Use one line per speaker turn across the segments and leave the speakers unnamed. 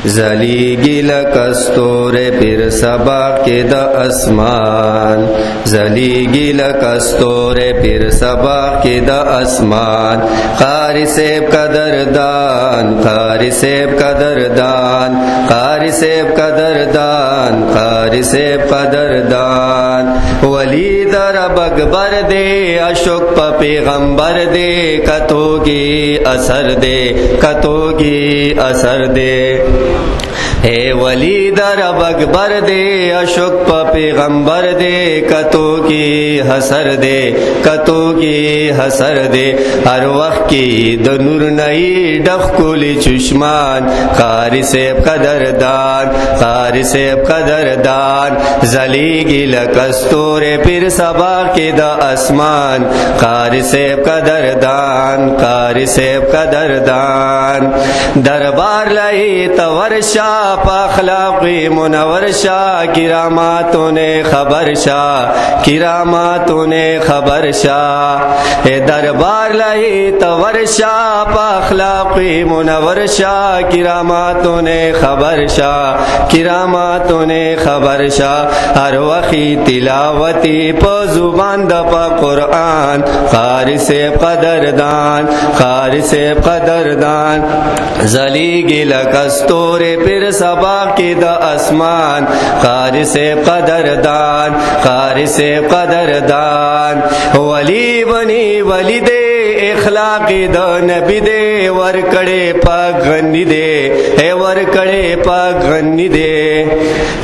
زلیگی لکستور پھر سبا کے دا اسمان، زلیگی لکستور پھر سبا کے دا اسمان، قاری سیب قدردان، قاری سیب قدردان، قاری سیب قدردان، قاری سیب قدردان، ولی در بگبر دے اشک پا پیغمبر دے، کتوگی اثر دے، کتوگی اثر دے، اے ولی در بگبر دے اشک پا پیغمبر دے، کتو کی حسر دے، کتو کی حسر دے، ہر وقت کی د نور نئی ڈخ کولی چشمان، قاری سیب قدردان، قاری سیب قدردان، زلیگی لکستور پھر سبا کے دا اسمان، قاری سیب قدردان، قاری سیب قدردان، دربار لئی تورشا اخلاقی منور شاہ، کراماتوں نے خبر شاہ، کراماتوں نے خبر شاہ، اے دربار لائی تور شاہ، اخلاقی منور شاہ، کراماتوں نے خبر شاہ، کراماتوں نے خبر شاہ، ہر وقی تلاوتی پا زبان دا پا قرآن، قاری سیب قدردان، قاری سیب قدردان، زلیگی لکستور پھر سبا کی دا اسمان، قاری سیب قدردان، قاری سیب قدردان، ولی بنی ولی دے اخلاقی دا نبی دے، ورکڑے پاک غنی دے، اے ورکڑے پاک غنی دے،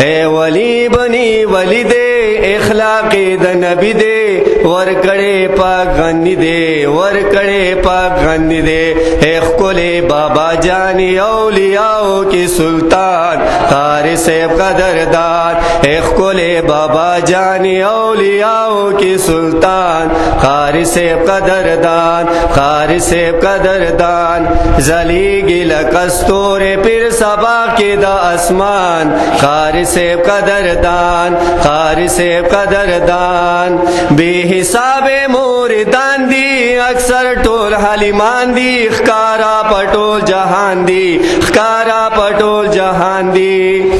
اے ولی بنی ولی دے اخلاقی دا نبی دے، ورکڑے پاک غنی دے، ورکڑے پاک غنی دے، اے خکلے بابا جانی اولیاء کی سلطان، قاری سیب قدردان، اے خکلے بابا جانی اولیاء کی سلطان، قاری سیب قدردان، قاری سیب قدردان، زلیگی لکستور پھر سبا کے دا اسمان، قاری سیب قدردان، قاری سیب قدردان، بے حساب موردان دی، اکثر ٹول حلیمان دی، خکارا پٹول جہان دی، خکارا پٹول جہان دی،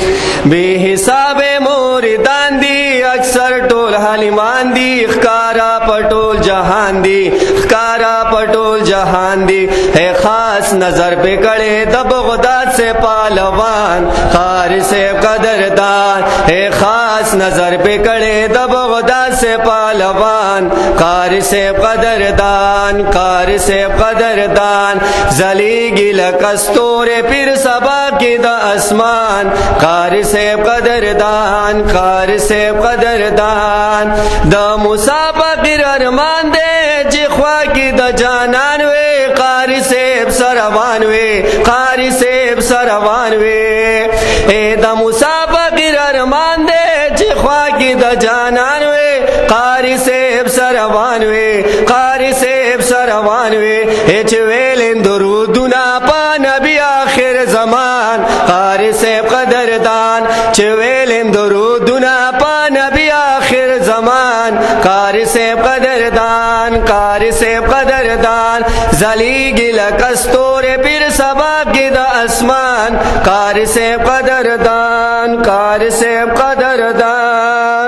بے حساب موردان دی، اکثر ٹول حلیمان دی، خکارا پٹول جہان دی، خکارا پٹول جہان دی، اے خاص نظر پہ کڑے دا بغداد سے پالوان، قاری سیب قدردان، اے خاص نظر پہ کڑے دا بغداد سے پالوان، قاری سیب قدردان، قاری سیب قدردان، زلیگی لکستور پھر سبا کی دا اسمان، قاری سیب قدردان، قاری سیب قدردان، دا مسابقر ارمان دے جخوا کی دا جانان وے، قاری سیب سروان وے، قاری سیب سروان وے، اے دا مسابقر ارمان دے جخوا کی دا جانان وے، قاری سیب سروان وے، قاری سیب سروان وے، اے چویلن درودنا پا نبی آخر زمان، قاری سیب قدردان، چویلن درودنا پا نبی آخر زمان، قاری سیب قدردان، قاری سیب قدردان، زلیگی لکستور پھر سبا کی دا اسمان، قاری سیب قدردان، قاری سیب قدردان۔